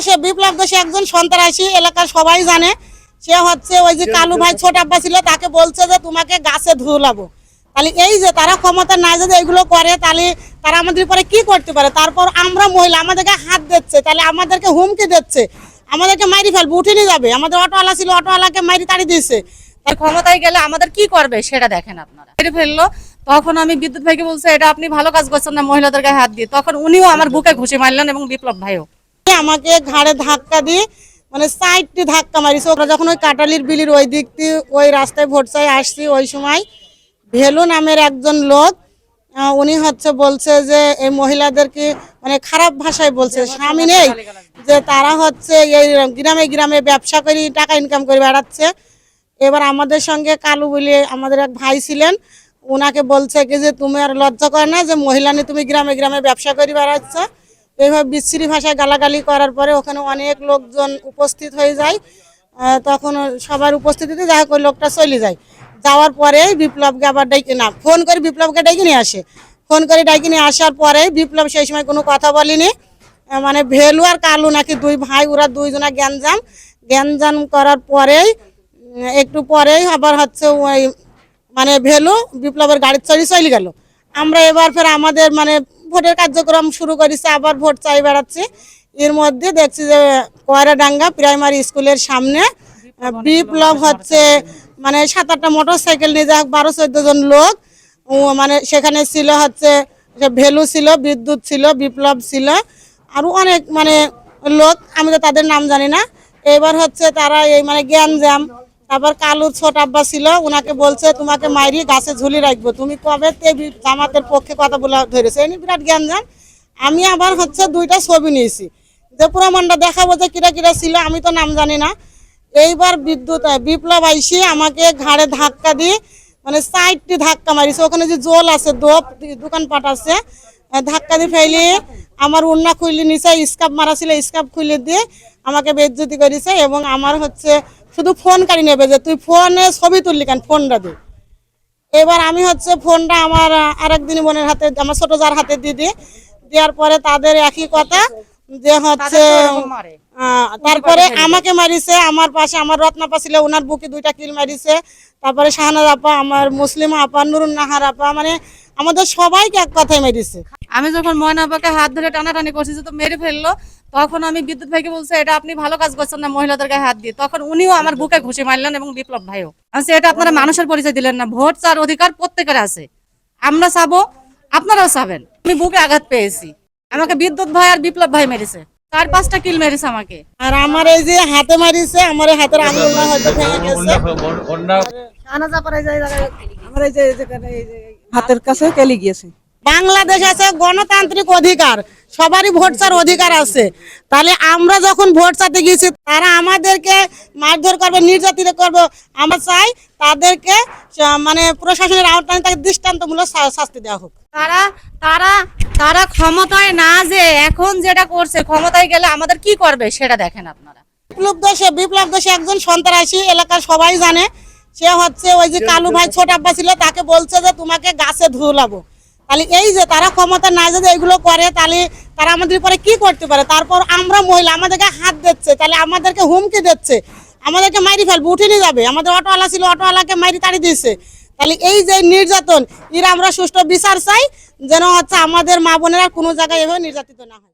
দোষে বিপ্লব দোষে একজন সন্ত্রাসী, এলাকার সবাই জানে। সে হচ্ছে ওই যে কালু ভাই ছোট আব্বা ছিল, তাকে বলছে যে তোমাকে গাছে ঝুলাবো। তাহলে এই যে তারা ক্ষমতা নাই যদি এগুলো করে, তাহলে তারা আমাদের উপরে কি করতে পারে? তারপর আমরা মহিলা, আমাদেরকে হাত দিচ্ছে, তাহলে আমাদেরকে হুমকি দিচ্ছে, আমাদেরকে মারি ফেলবে, উঠে নিয়ে যাবে। আমাদের অটোওয়ালা ছিল, অটোওয়ালাকে মারি তাড়ি দিয়েছে। ক্ষমতায় গেলে আমাদের কি করবে সেটা দেখেন আপনারা। মেরে ফেললো, তখন আমি বিদ্যুৎ ভাইকে বলছি এটা আপনি ভালো কাজ করছেন না মহিলাদের গায়ে হাত দিয়ে, তখন উনিও আমার বুকে ঘুষি মারলেন এবং বিপ্লব ভাইও আমাকে ঘাড়ে ধাক্কা দিয়ে মানে সাইডটি ধাক্কা মারিছে। ওরা যখন ওই কাটালির বিলির ওই দিক দিয়ে ওই রাস্তায় ভোট চাই আসছি, ওই সময় ভেলু নামের একজন লোক উনি হচ্ছে বলছে যে এই মহিলাদেরকে মানে খারাপ ভাষায় বলছে, স্বামী নেই, যে তারা হচ্ছে এই গ্রামে গ্রামে ব্যবসা করে টাকা ইনকাম করে বেড়াচ্ছে। এবার আমাদের সঙ্গে কালু বলে আমাদের এক ভাই ছিলেন, ওনাকে বলছে কি যে তুমি আর লজ্জা করে না যে মহিলা নিয়ে তুমি গ্রামে গ্রামে ব্যবসা করে বেড়াচ্ছ। এইভাবে বিশ্রী ভাষায় গালাগালি করার পরে ওখানে অনেক লোকজন উপস্থিত হয়ে যায়। তখন সবার উপস্থিতিতে যাই হোক ওই লোকটা চলে যায়। যাওয়ার পরে বিপ্লবকে আবার ডেকে না ফোন করে বিপ্লবকে ডেকে নিয়ে আসে। ফোন করে ডেকে নিয়ে আসার পরে বিপ্লব সেই সময় কোনো কথা বলেনি। মানে ভেলু আর কালু নাকি দুই ভাই, ওরা দুইজনা জ্ঞানজাম করার পরেই একটু পরেই আবার হচ্ছে ওই মানে ভেলু বিপ্লবের গাড়ি চলে গেল। আমরা এবার ফের আমাদের মানে ভোটের কার্যক্রম শুরু করেছি, আবার ভোট চাই বেড়াচ্ছি। এর মধ্যে দেখছি যে কয়রাডাঙ্গা প্রাইমারি স্কুলের সামনে বিপ্লব হচ্ছে মানে 7-8টা মোটরসাইকেল নিয়ে যাক 12-14 জন লোক মানে সেখানে ছিল হচ্ছে ভেলু ছিল, বিদ্যুৎ ছিল, বিপ্লব ছিল, আরও অনেক মানে লোক, আমি তো তাদের নাম জানি না। এবার হচ্ছে তারা এই মানে জ্ঞানজাম। তারপর কালুর ছোট আব্বা ছিল, ওনাকে বলছে তোমাকে মাইরি গাছে ঝুলি রাখবো, তুমি কবে জামাতের পক্ষে কথা বলা ধরেছে, এই বিরাট জ্ঞানজাম। আমি আবার হচ্ছে 2টা ছবি নিয়েছি, যে প্রমাণটা দেখাবো যে কিরা কিরা ছিল, আমি তো নাম জানি না। এইবার বিপ্লব আইসি আমাকে ঘাড়ে ধাক্কা দিয়ে মানে সাইডটি ধাক্কা মারিছে। ওখানে যে জল আছে, দোকানপাট আছে, ধাক্কা দিয়ে ফেলে আমার উন্না খুলে নিচে স্কাপ মারা ছিল, স্কাপ খুলে দিয়ে আমাকে বেজ্জতি করেছে। এবং আমার হচ্ছে শুধু ফোন কাড়ি নেবে যে তুই ফোনে ছবি তুললি কেন, ফোনটা দে। এবার আমি হচ্ছে ফোনটা আমার আরেকদিন বোনের হাতে, আমার ছোট যার হাতে দিয়ে দেওয়ার পরে তাদের একই কথা যে হচ্ছে তারপরে আমাকে মারিছে। আমার পাশে আমার রত্নাপা ছিল, ওনার বুকে 2টা কিল মারিছে। তারপরে শাহানাজ আপা, আমার মুসলিমা আপা, নুরুন নাহার আপা, মানে আমাদের সবাইকে এক কথায় মেরেছে। আমি যখন ময়না আপাকে হাত ধরে টানাটানি করছি তো মেরে ফেললো, তখন আমি বিদ্যুৎ ভাইকে বলছি এটা আপনি ভালো কাজ করছেন না মহিলাদের গায়ে হাত দিয়ে, তখন উনিও আমার বুকে ঘুষি মারলেন এবং বিপ্লব ভাইও। আমি এটা আপনারা মানুষের পরিচয় দিলেন না। ভোট চার অধিকার প্রত্যেকের আছে, আমরা চাবো, আপনারাও চাবেন। আমি বুকে আঘাত পেয়েছি, আমাকে বিদ্যুৎ ভাই আর বিপ্লব ভাই মেরেছে, 4-5টা কিল মেরেছে আমাকে। আর আমার এই যে হাতে মারিছে, আমার হাতের আঙুলটা হয়তো ভেঙে গেছে। আমার এই যে হাতের কাছে কেলি গিয়েছে। বাংলাদেশ আছে গণতান্ত্রিক অধিকার, সবারই ভোট চার অধিকার আছে। তাহলে আমরা যখন ভোট চাইতে গিয়েছি তারা আমাদেরকে মারধর করবে, নির্যাতিত করবে। আমরা চাই তাদেরকে মানে প্রশাসনের আওতায় তাকে দৃষ্টান্তমূলক শাস্তি দেওয়া হোক। তারা তারা তারা ক্ষমতায় না যে এখন যেটা করছে, ক্ষমতায় গেলে আমাদের কি করবে সেটা দেখেন আপনারা। বিপ্লব দোষে একজন সন্ত্রাসী, এলাকার সবাই জানে। সে হচ্ছে ওই যে কালু ভাই ছোট আব্বা ছিল, তাকে বলছে যে তোমাকে গাছে ঝুলাবো। তাহলে এই যে তারা ক্ষমতা নাই যদি এগুলো করে, তাহলে তারা আমাদের উপরে কি করতে পারে? তারপর আমরা মহিলা, আমাদেরকে হাত দিচ্ছে, তাহলে আমাদেরকে হুমকি দিচ্ছে, আমাদেরকে মারি ফেলবে, উঠে নিয়ে যাবে। আমাদের অটোওয়ালা ছিল, অটোওয়ালাকে মারি তাড়ি দিয়েছে। তাহলে এই যে নির্যাতন, এরা আমরা সুষ্ঠু বিচার চাই, যেন হচ্ছে আমাদের মা বোনেরা কোনো জায়গায় এভাবে নির্যাতিত না হয়।